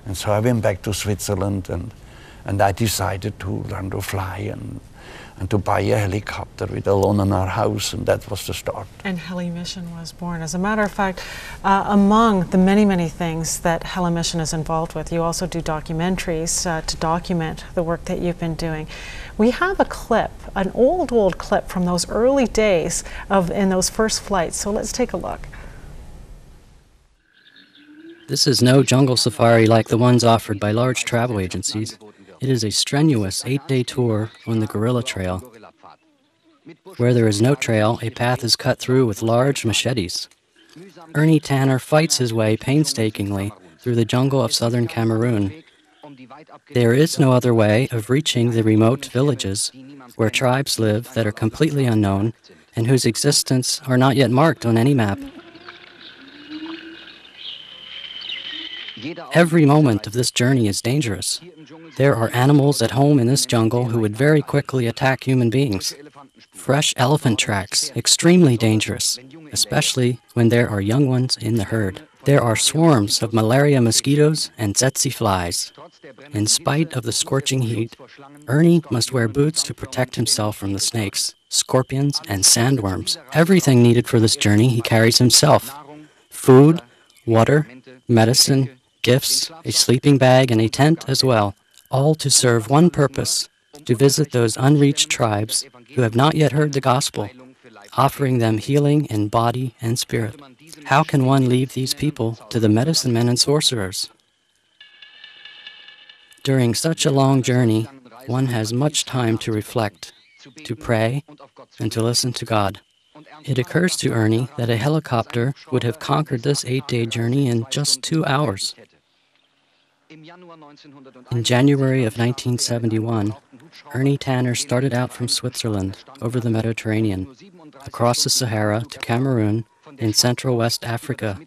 And so I went back to Switzerland, and I decided to learn to fly and to buy a helicopter with a loan on our house, and that was the start. And HeliMission was born. As a matter of fact, among the many, many things that HeliMission is involved with, you also do documentaries to document the work that you've been doing. We have a clip, an old clip from those early days in those first flights, so let's take a look. This is no jungle safari like the ones offered by large travel agencies. It is a strenuous 8-day tour on the Gorilla Trail. Where there is no trail, a path is cut through with large machetes. Ernie Tanner fights his way painstakingly through the jungle of southern Cameroon. There is no other way of reaching the remote villages where tribes live that are completely unknown and whose existence are not yet marked on any map. Every moment of this journey is dangerous. There are animals at home in this jungle who would very quickly attack human beings. Fresh elephant tracks, extremely dangerous, especially when there are young ones in the herd. There are swarms of malaria mosquitoes and tsetse flies. In spite of the scorching heat, Ernie must wear boots to protect himself from the snakes, scorpions, and sandworms. Everything needed for this journey he carries himself: food, water, medicine, gifts, a sleeping bag, and a tent as well, all to serve one purpose: to visit those unreached tribes who have not yet heard the gospel, offering them healing in body and spirit. How can one leave these people to the medicine men and sorcerers? During such a long journey, one has much time to reflect, to pray, and to listen to God. It occurs to Ernie that a helicopter would have conquered this 8-day journey in just 2 hours. In January of 1971, Ernie Tanner started out from Switzerland over the Mediterranean, across the Sahara to Cameroon in Central West Africa.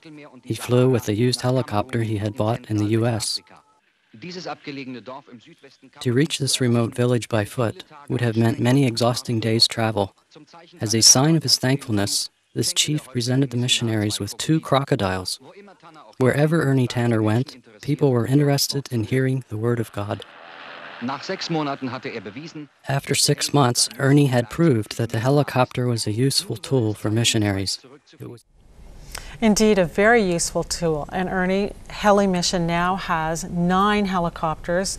He flew with a used helicopter he had bought in the U.S. To reach this remote village by foot would have meant many exhausting days' travel. As a sign of his thankfulness, this chief presented the missionaries with 2 crocodiles. Wherever Ernie Tanner went, people were interested in hearing the word of God. After 6 months, Ernie had proved that the helicopter was a useful tool for missionaries. Indeed, a very useful tool. And Ernie, HeliMission now has 9 helicopters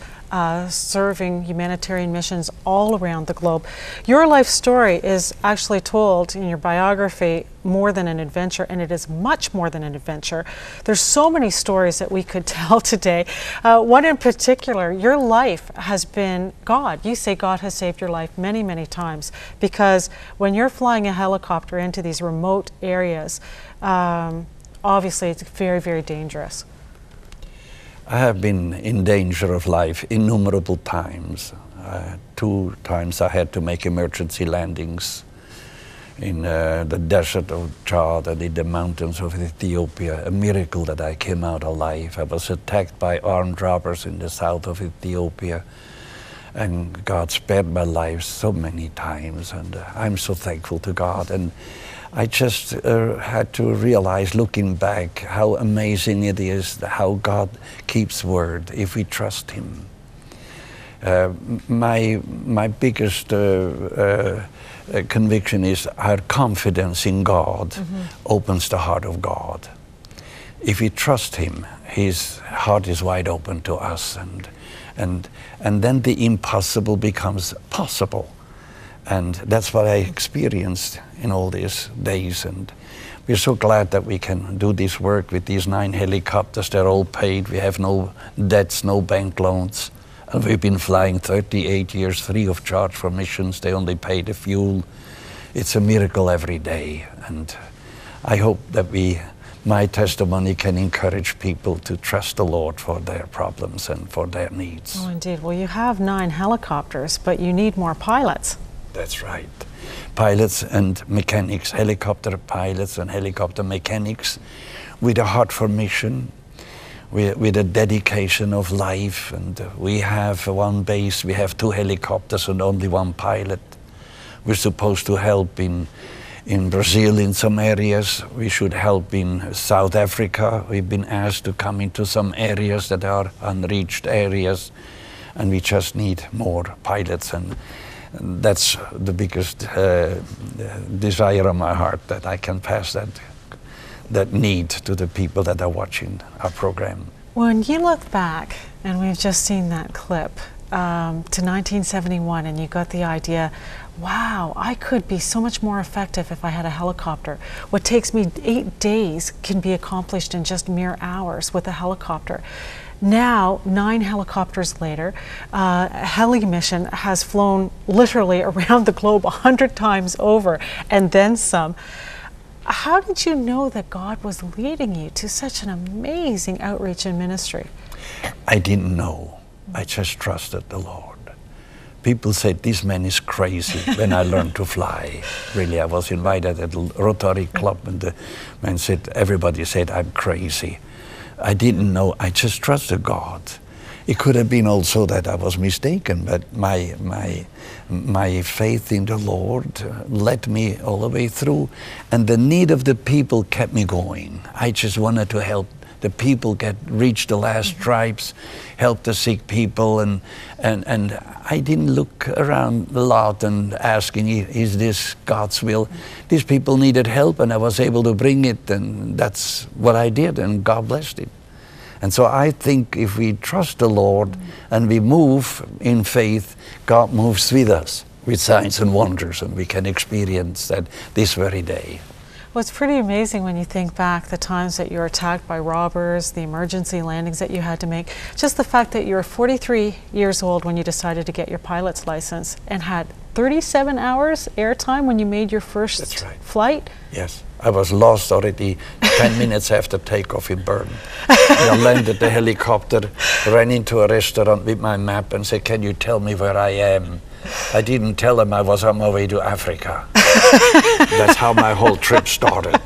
serving humanitarian missions all around the globe. Your life story is actually told in your biography more than an adventure, and it is much more than an adventure. There's so many stories that we could tell today. One in particular, your life has been God. You say God has saved your life many, many times, because when you're flying a helicopter into these remote areas, obviously it's very, very dangerous. I have been in danger of life innumerable times. 2 times I had to make emergency landings in the desert of Chad and in the mountains of Ethiopia, a miracle that I came out alive. I was attacked by armed robbers in the south of Ethiopia, and God spared my life so many times, and I'm so thankful to God. And I just had to realize, looking back, how amazing it is how God keeps word if we trust Him. My biggest conviction is our confidence in God opens the heart of God. If we trust Him, His heart is wide open to us, and then the impossible becomes possible. And that's what I experienced in all these days. And we're so glad that we can do this work with these 9 helicopters. They're all paid. We have no debts, no bank loans. And we've been flying 38 years free of charge for missions. They only pay the fuel. It's a miracle every day. And I hope that my testimony can encourage people to trust the Lord for their problems and for their needs. Oh, indeed. Well, you have 9 helicopters, but you need more pilots. That's right. Pilots and mechanics, helicopter pilots and helicopter mechanics with a heart for mission, with a dedication of life. And we have 1 base, we have 2 helicopters and only 1 pilot. We're supposed to help in in Brazil in some areas. We should help in South Africa. We've been asked to come into some areas that are unreached areas, and we just need more pilots, and that's the biggest desire of my heart, that I can pass that need to the people that are watching our program. When you look back, and we've just seen that clip, to 1971, and you got the idea, wow, I could be so much more effective if I had a helicopter. What takes me 8 days can be accomplished in just mere hours with a helicopter. Now, 9 helicopters later, a heli mission has flown literally around the globe 100 times over, and then some. How did you know that God was leading you to such an amazing outreach and ministry? I didn't know. I just trusted the Lord. People said, this man is crazy when I learned to fly. Really, I was invited at the Rotary Club, and the man said, everybody said I'm crazy. I didn't know. I just trusted God. It could have been also that I was mistaken, but my faith in the Lord led me all the way through, and the need of the people kept me going. I just wanted to help the people reach the last tribes, help the sick people, and I didn't look around a lot and asking, is this God's will? These people needed help, and I was able to bring it, and that's what I did, and God blessed it. And so I think if we trust the Lord and we move in faith, God moves with us with signs and wonders, and we can experience that this very day. Well, it's pretty amazing when you think back the times that you were attacked by robbers, the emergency landings that you had to make. Just the fact that you were 43 years old when you decided to get your pilot's license and had 37 hours airtime when you made your first flight. Yes, I was lost already 10 minutes after takeoff in Bern. I landed the helicopter, ran into a restaurant with my map and said, can you tell me where I am? I didn't tell them I was on my way to Africa. That's how my whole trip started.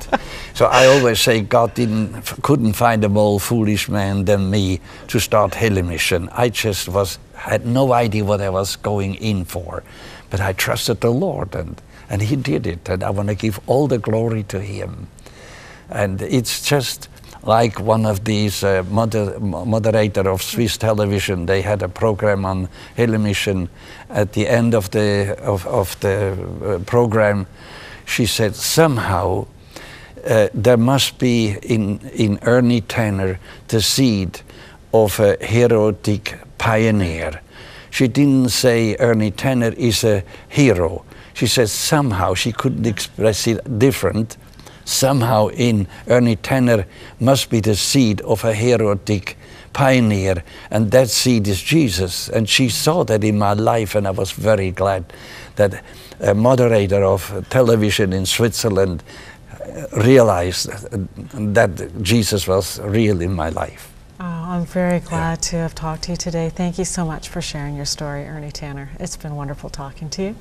So I always say God couldn't find a more foolish man than me to start heli mission. I just had no idea what I was going in for, but I trusted the Lord, and He did it, and I want to give all the glory to Him. And it's just like one of these moderator of Swiss television. They had a program on heli mission. At the end of the program, she said, somehow there must be in Ernie Tanner the seed of a heroic pioneer. She didn't say Ernie Tanner is a hero. She said somehow, she couldn't express it different. Somehow in Ernie Tanner must be the seed of a heroic pioneer, and that seed is Jesus. And she saw that in my life, and I was very glad that a moderator of television in Switzerland realized that Jesus was real in my life. Oh, I'm very glad to have talked to you today. Thank you so much for sharing your story, Ernie Tanner. It's been wonderful talking to you.